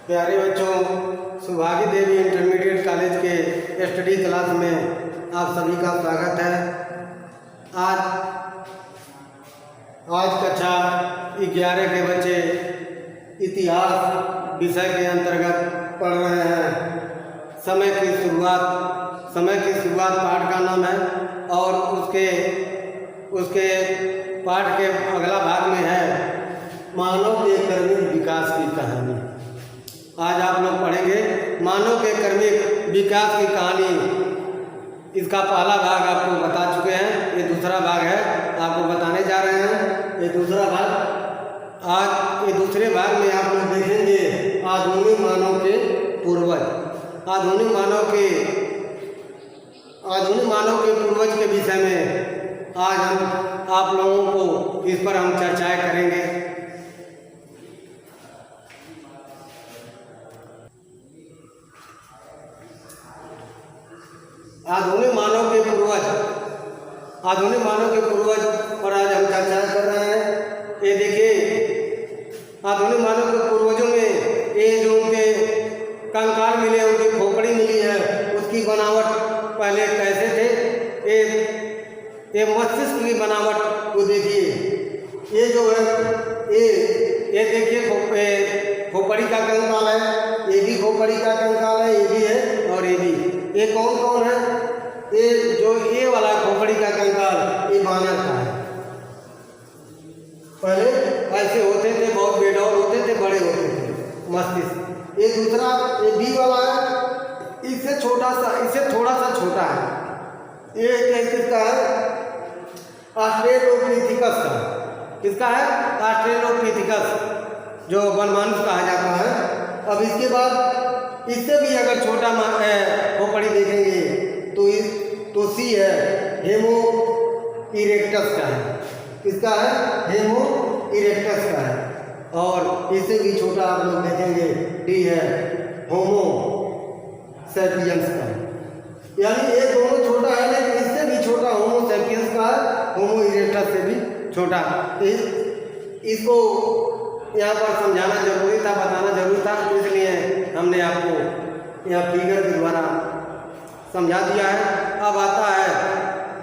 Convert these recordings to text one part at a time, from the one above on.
प्यारे बच्चों, सुभागी देवी intermediate college के स्टडी क्लास में आप सभी का स्वागत है। आज कक्षा 11 के बच्चे इतिहास विषय के अंतर्गत पढ़ रहे हैं। समय की शुरुआत पाठ का नाम है और उसके पाठ के अगला भाग में है मानव के क्रमिक विकास की कहानी। आज आप लोग पढ़ेंगे मानव के क्रमिक विकास की कहानी। इसका पहला भाग आपको बता चुके हैं, ये दूसरा भाग है, आपको बताने जा रहे हैं ये दूसरा भाग। आज ये दूसरे भाग में आप लोग देखेंगे आधुनिक मानव के पूर्वज। आधुनिक मानव के पूर्वज के विषय में आज हम आप लोगों को इस पर हम चर्चाएं करेंगे। आधुनिक मानव के पूर्वज पर आज हम चर्चा कर रहे हैं। ये देखिए, आधुनिक मानव के पूर्वजों में ये जो उनके कंकाल मिले, उनकी खोपड़ी मिली है, उसकी बनावट पहले कैसे थे। ये मस्तिष्क की बनावट को देखिए। ये जो है ये देखिए खोपड़ी का कंकाल है, ये भी खोपड़ी का कंकाल है, ये भी है और ये भी। ये कौन है? ये वाला खोपड़ी का कंकाल ये बानर का है। पहले ऐसे होते थे, बहुत बेडौल होते थे, बड़े होते थे मस्तिष्क। ये दूसरा ये बी वाला है, इससे थोड़ा सा छोटा है। ये किसका है? ऑस्ट्रेलोपिथेकस का। किसका है? ऑस्ट्रेलोपिथेकस, जो वनमानुष कहा जाता है। अब इसके बाद इससे भी अगर छोटा खोपड़ी देखेंगे तो सी है, हेमो इरेक्टस का है। किसका है? हेमो इरेक्टस का है। और इससे भी छोटा आप लोग देखेंगे डी है, होमो सैपियंस का। यानी ये दोनों छोटा है, लेकिन इससे भी छोटा होमो सैपियंस का है, होमो इरेक्टस से भी छोटा। इसको यहाँ पर समझाना जरूरी था, बताना जरूरी था, इसलिए हमने आपको यहाँ फिगर के द्वारा समझा दिया है। अब आता है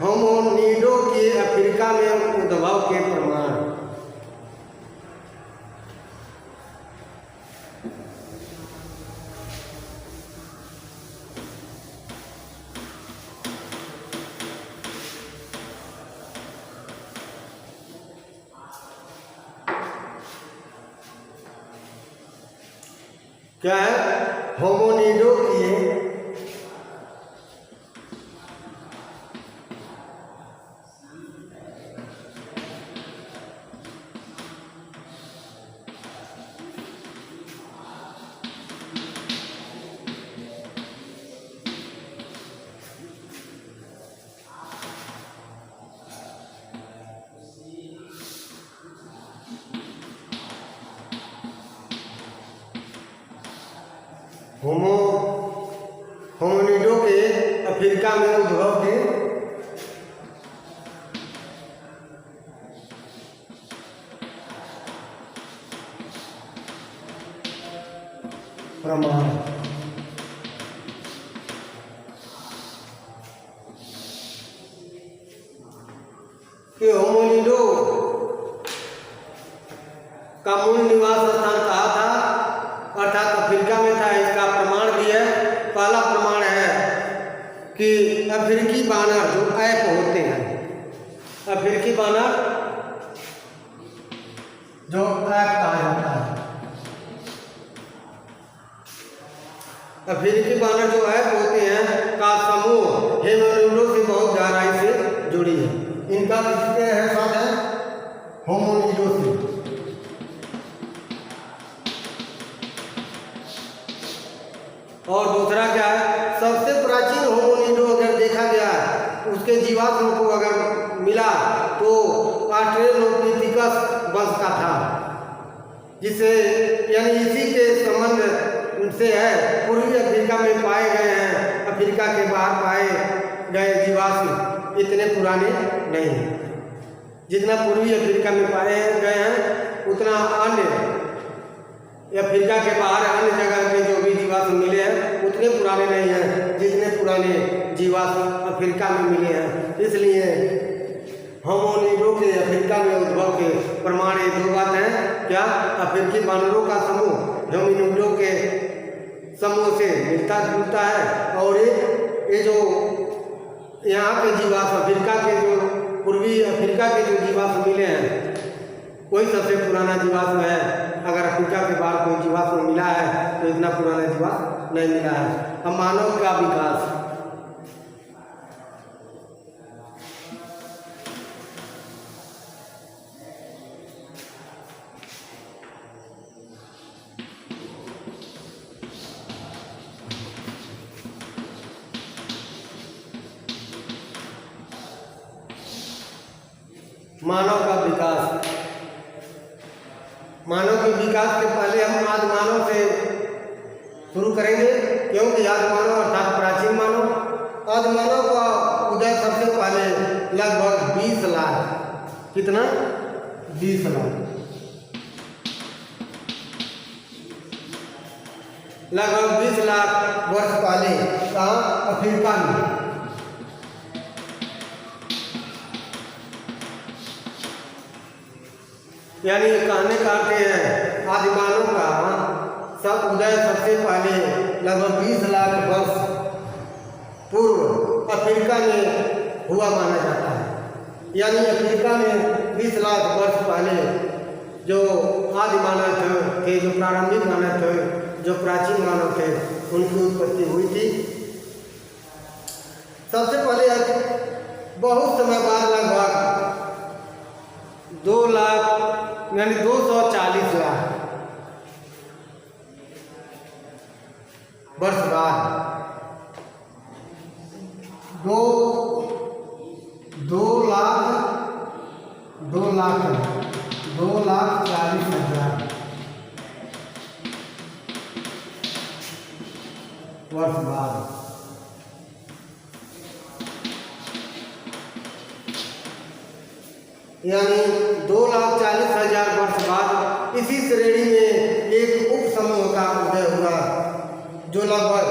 होमोनिडो के अफ्रीका में उद्भव के प्रमाण। क्या है? होमोनिडो की होमोनिडो के अफ्रीका में उद्भव के प्रमाण। कि होमोनिडो का मूल निवास स्थान कहाँ था? अर्थात अफ्रीका में था। इसका प्रमाण भी है। पहला प्रमाण है कि अफ्रीकी बानर जो ऐप होते हैं, अफ्रीकी बानर जो ऐप कहा जाता है, अफ्रीकी बानर जो ऐप होते हैं का समूह होमोनिडो से बहुत गहराई से जुड़ी है। इनका किसके है साथ है? होमोनिडो से। और दूसरा क्या है? सबसे प्राचीन होमोनिडो अगर देखा गया, उसके जीवाश्म को अगर मिला तो ऑस्ट्रेलोपिथेकस वंश का था, जिसे यानी इसी के संबंध से है। पूर्वी अफ्रीका में पाए गए हैं, अफ्रीका के बाहर पाए गए जीवाश्म इतने पुराने नहीं हैं। जितना पूर्वी अफ्रीका में पाए गए हैं उतना अन्य अफ्रीका के बाहर अन्य जगह पे जो भी जीवाश्म मिले हैं उतने पुराने नहीं हैं जितने पुराने जीवाश्म अफ्रीका में मिले हैं। इसलिए होमिनिडों के अफ्रीका में उद्भव के प्रमाण ये दो बात हैं। क्या? अफ्रीकी बानरों का समूह होमिनिडों के समूह से मिलता जुलता है, और ये जो यहाँ के जीवाश्म अफ्रीका के जो पूर्वी अफ्रीका के जो जीवाश्म मिले हैं वही सबसे पुराना जीवाश्म है। अगर अफ्रीका के बाहर कोई जीवाश्म मिला है तो इतना पुराना जीवाश्म नहीं मिला है। अब मानव का विकास, मानव का विकास, मानव के विकास के पहले हम आदि मानव से शुरू करेंगे, क्योंकि आदि मानव अर्थात प्राचीन मानव, आदि मानव का उदय सबसे पहले लगभग 20 लाख, कितना? 20 लाख, लगभग 20 लाख वर्ष पहले कहाँ? अफ्रीका में। यानी कहने का अर्थ है आदि मानव का सब उदय सबसे पहले लगभग 20 लाख वर्ष पूर्व अफ्रीका में हुआ माना जाता है। यानी अफ्रीका में 20 लाख वर्ष पहले जो आदि मानव थे, जो प्रारंभिक मानव थे, जो प्राचीन मानव थे, उनकी उत्पत्ति हुई थी। सबसे पहले बहुत समय बाद लगभग 2 लाख यानी 240 लाख वर्ष बाद 2,40,000 वर्ष बाद यानी 2,40,000 वर्ष बाद इसी श्रेणी में एक उप समूह का उदय हुआ जो लगभग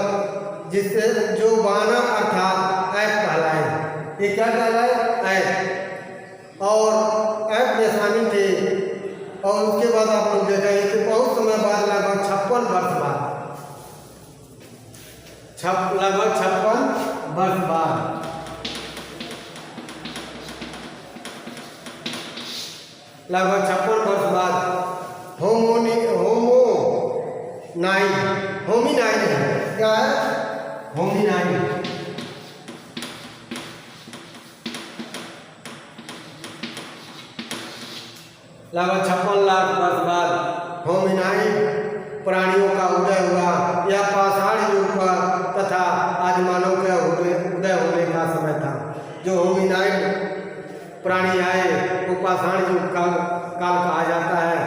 जिससे जो वानर अर्थात ऐप कहलाए। ये क्या कहलाए? ऐप। और ऐप में शामिल थे। और उसके बाद आप लोग देखें कि बहुत समय बाद लगभग 56 वर्ष बाद लगभग 56 वर्ष बाद लगभग 56 वर्ष बाद होमिनाइड है। क्या है? होमिनाइड। लगभग 56 लाख वर्ष बाद होमिनाइड प्राणियों का उदय हुआ। यह पाषाण युग का तथा आदि मानव के उदय होने का समय था। जो होमिनाइड प्राणी आए वो पाषाण युग काल कहा जाता है।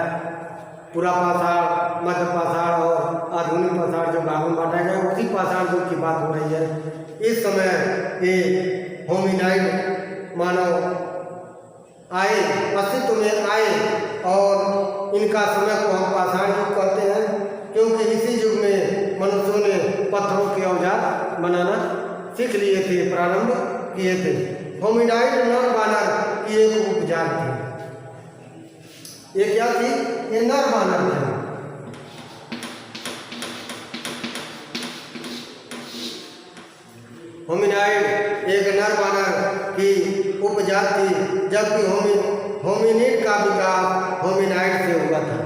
पूरा पाषाण, मध्य पाषाण और आधुनिक पाषाण जो भागों में बांटा गया उसी पाषाण युग की बात हो रही है। इस समय ये होमिनाइड मानव आए, अस्तित्व में आए, और इनका समय को हम पाषाण युग कहते हैं क्योंकि इसी युग में मनुष्यों ने पत्थरों के औजार बनाना सीख लिए थे, प्रारंभ किए थे। होमिनाइड नर बानर की एक उपजात थी। ये क्या थी? ये नर बानर थे। होमिनाइड एक नर बानर की उपजात थी, जबकि होमिनिड का विकास होमिनाइड से हुआ था।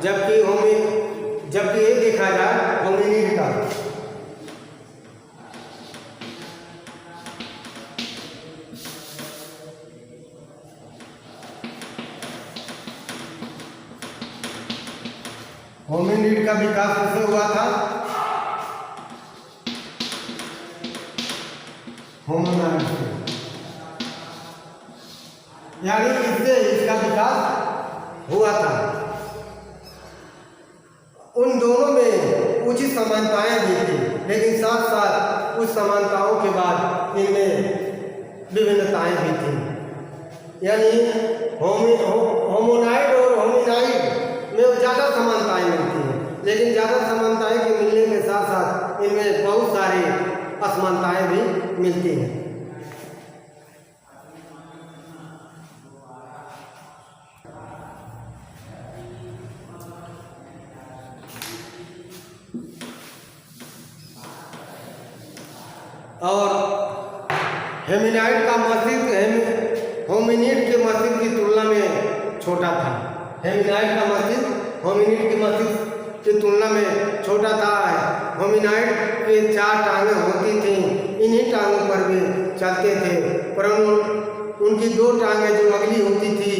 जबकि ये देखा जाए होमिनिड का विकास कैसे हुआ था? होमिनाइड से, यानी इससे इसका विकास हुआ था। उन दोनों में कुछ ही समानताएं भी थी, लेकिन साथ साथ उस समानताओं के बाद इनमें विभिन्नताएं भी थी। यानी होमोनाइड और होमिनाइड में ज़्यादा समानताएं मिलती हैं, लेकिन ज़्यादा समानताएं के मिलने के साथ साथ इनमें बहुत सारी असमानताएं भी मिलती हैं। और हेमिनाइड का मस्तिष्क होमिनिड के मस्तिष्क की तुलना में छोटा था। हेमिनाइड का मस्तिष्क होमिनिड के मस्तिष्क की तुलना में छोटा था। होमिनाइड के 4 टांगें होती थीं, इन्हीं टांगों पर वे चलते थे, परंतु उनकी 2 टांगें जो अगली होती थी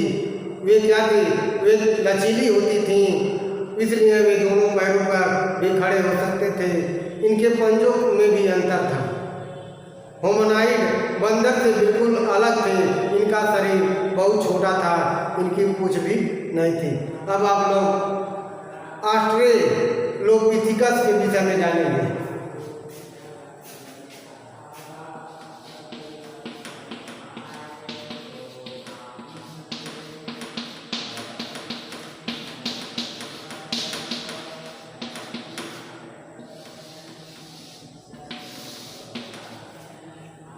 वे क्या थी, वे लचीली होती थीं, इसलिए वे दोनों पैरों पर भी खड़े हो सकते थे। इनके पंजों में भी अंतर था। होमोनाइड बंदर से बिल्कुल अलग थे, इनका शरीर बहुत छोटा था, इनकी पूंछ भी नहीं थी। अब आप लोग ऑस्ट्रेलोपिथेकस के विषय में जानेंगे।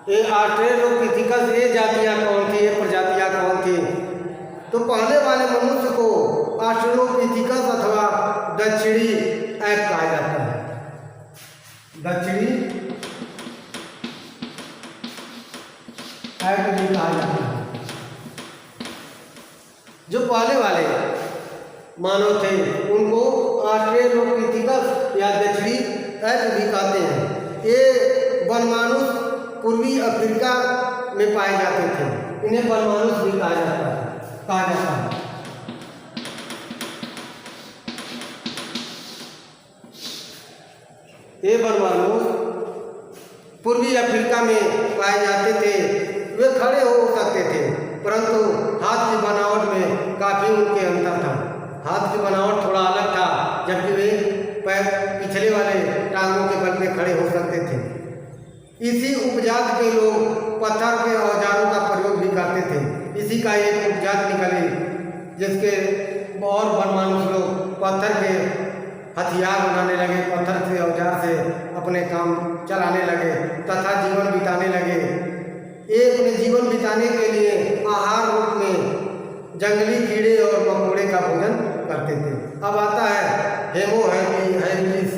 ये ऑस्ट्रेलोपिथेकस ये जातियाँ कौन थी, ये प्रजातियाँ कौन थी? तो पहले वाले मनुष्य को ऑस्ट्रेलोपिथेकस अथवा दक्षिणी ऐप कहा जाता है। दक्षिणी ऐप भी कहा जाता है। जो पहले वाले मानव थे उनको ऑस्ट्रेलोपिथेकस या दक्षिणी ऐप भी कहते हैं। ये वनमानुष पूर्वी अफ्रीका में पाए जाते थे, इन्हें वनमानुष भी कहा जाता है। ये वनमानुष पूर्वी अफ्रीका में पाए जाते थे। वे खड़े हो सकते थे, परंतु हाथ की बनावट में काफी उनके अंतर था। हाथ की बनावट थोड़ा अलग था, जबकि वे पैर पिछले वाले टांगों के बल में खड़े हो सकते थे। इसी उपजात के लोग पत्थर के औजारों का प्रयोग भी करते थे। इसी का एक उपजात निकली जिसके और वनमानुष लोग पत्थर के हथियार बनाने लगे, पत्थर से औजार से अपने काम चलाने लगे तथा जीवन बिताने लगे। ये अपने जीवन बिताने के लिए आहार रूप में जंगली कीड़े और मकोड़े का भोजन करते थे। अब आता है हेमो हैबिलिस।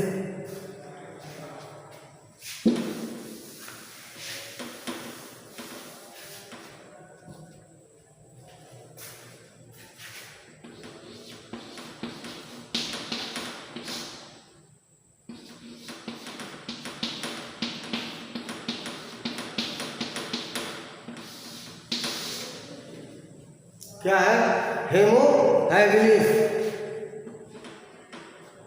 क्या है? Haemo habilis.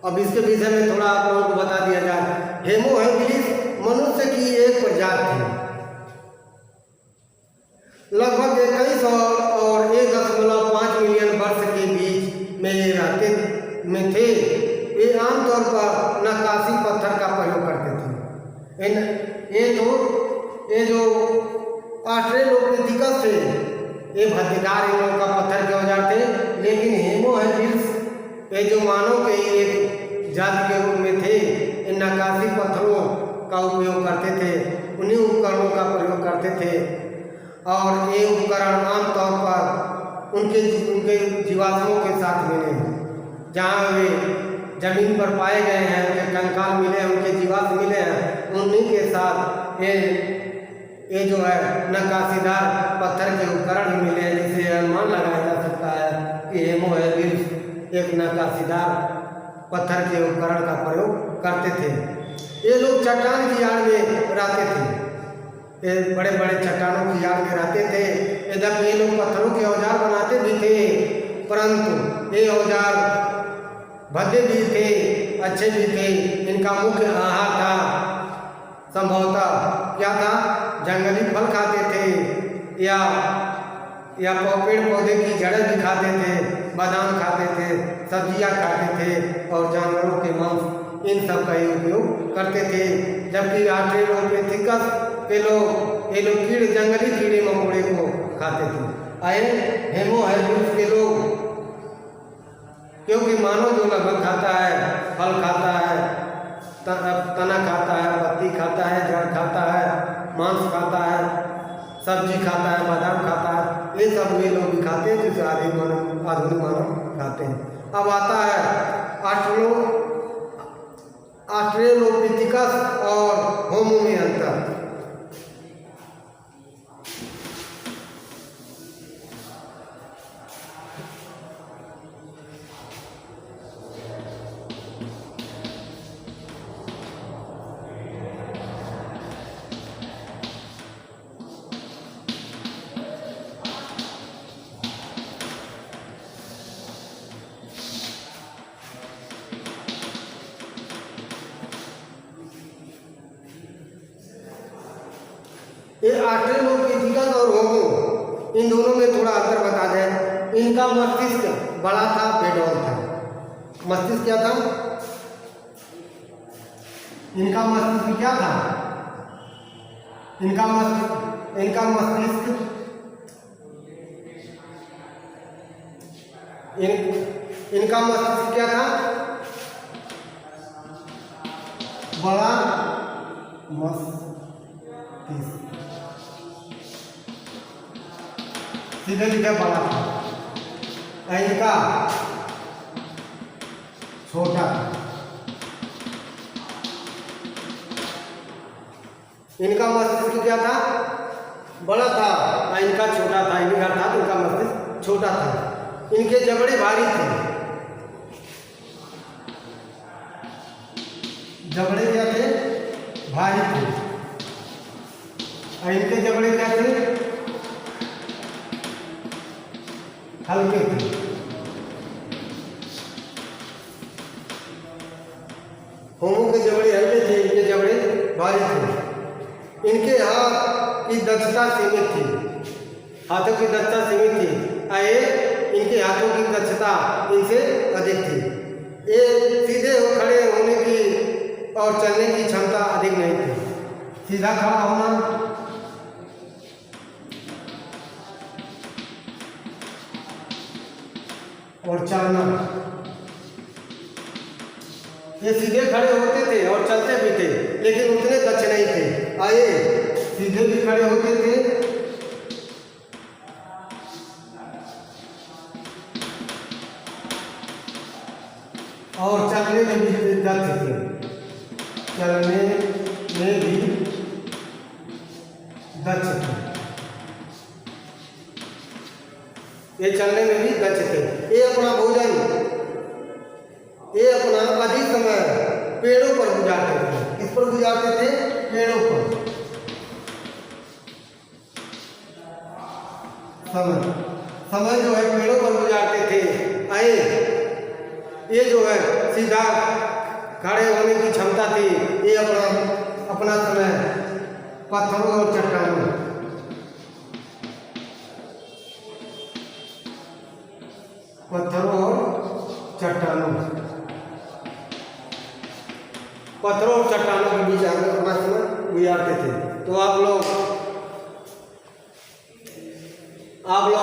अब इसके विषय में थोड़ा आप लोगों को बता दिया जाए। हेमो हैबिलिस मनुष्य की एक प्रजाति थी। लगभग 21 और 1.5 मिलियन वर्ष के बीच में ये रहते में थे। ये आमतौर पर नक्काशी पत्थर का प्रयोग करते थे। ये जो ऑस्ट्रेलोपिथेकस थे ये भद्देदार इन लोगों का पत्थर के औजार थे, लेकिन हेमो हैबिलिस ये जो मानव के एक जाति के रूप में थे, इन नक्काशी पत्थरों का उपयोग करते थे, उन्हीं उपकरणों का प्रयोग करते थे। और ये उपकरण आमतौर पर उनके जीवाश्मों के साथ मिले हैं। जहाँ वे जमीन पर पाए गए हैं, उनके कंकाल मिले हैं, उनके जीवाश्म मिले हैं, उन्हीं के साथ ये जो है नक्काशीदार पत्थर के उपकरण भी मिले हैं, जिससे अनुमान लगाया जा सकता है कि हेमो हैबिलिस एक नक्काशीदार पत्थर के उपकरण का प्रयोग करते थे। ये लोग चट्टान की आड़ में रहते थे। ये बड़े बड़े चट्टानों की आड़ में रहते थे। यद्यपि ये लोग पत्थरों के औजार बनाते भी थे, परंतु ये औजार भद्दे भी थे, अच्छे भी थे। इनका मुख्य आहार था संभवतः क्या था, जंगली फल खाते थे या पेड़ पौधे की जड़ें भी खाते थे, बादाम खाते थे, सब्जियां खाते थे और जानवरों के मांस इन सब का ही उपयोग करते थे। जबकि ऑस्ट्रेलोपिथेकस के लोग ये लोग जंगली कीड़े मकोड़े को खाते थे। आए हेमो हैबिलिस के लोग क्योंकि मानव जो लगभग खाता है, फल खाता है, तना खाता है, पत्ती खाता है, जड़ खाता है, मांस खाता है, सब्जी खाता है, बादाम खाता है, ये सब वे लोग भी खाते हैं जिसे आधुनिक मानव खाते हैं। अब आता है ऑस्ट्रेलोपिथेकस और होमो में अंतर। ये ऑस्ट्रेलोपिथेकस और होमो, इन दोनों में थोड़ा अंतर बता दें। इनका मस्तिष्क बड़ा था, पेडोल था। मस्तिष्क क्या था? इनका मस्तिष्क क्या था? इनका मस्तिष्क क्या था? बड़ा मस्तिष्क। सीधे लिखा बड़ा था, इनका छोटा। इनका मस्तिष्क क्या था? बड़ा था, इनका छोटा था। इनका था तो इनका मस्तिष्क छोटा था। इनके जबड़े भारी थे। जबड़े क्या थे? भारी थे। और इनके जबड़े क्या थे? हल्के थे। होमो के जबड़े हल्के थे, इनके जबड़े भारी थे। इनके हाथ की दक्षता सीमित थी, हाथों की दक्षता सीमित थी। आए इनके हाथों की दक्षता इनसे अधिक थी। ये सीधे खड़े होने की और चलने की क्षमता अधिक नहीं थी। सीधा खड़ा होना और चलना, ये सीधे खड़े होते थे और चलते भी थे, लेकिन उतने दक्ष नहीं थे। आए सीधे भी खड़े होते थे और चलने में भी दक्ष थे। चलने में भी दक्ष थे। ये चलने में भी दक्ष थे। ये अपना भोजन, ये अपना अधिक समय पेड़ों पर गुजारते थे। किस पर गुजारते थे? पेड़ों पर। समय जो है पेड़ों पर गुजारते थे। आए ये जो है सीधा खड़े होने की क्षमता थी। ये अपना समय पत्थरों और चट्टानों के बीच अपना समय गुजारते थे। तो आप लोग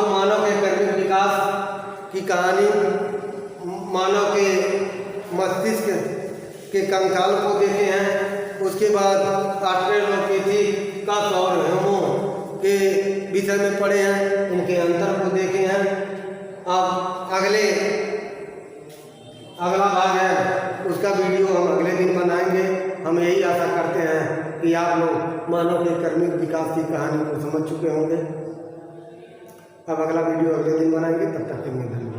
मानव के कर्मिक विकास की कहानी, मानव के मस्तिष्क के कंकाल को देखे हैं। उसके बाद ऑस्ट्रेलोपिथेकस और होमो के विषय में पढ़े हैं, इनके अंतर को देखे हैं। अब अगला भाग है, उसका वीडियो हम अगले दिन बनाएंगे। हम यही आशा करते हैं कि आप लोग मानव के कर्मिक विकास की कहानी को समझ चुके होंगे। अब अगला वीडियो अगले दिन बनाएंगे, तब तक के लिए धन्यवाद।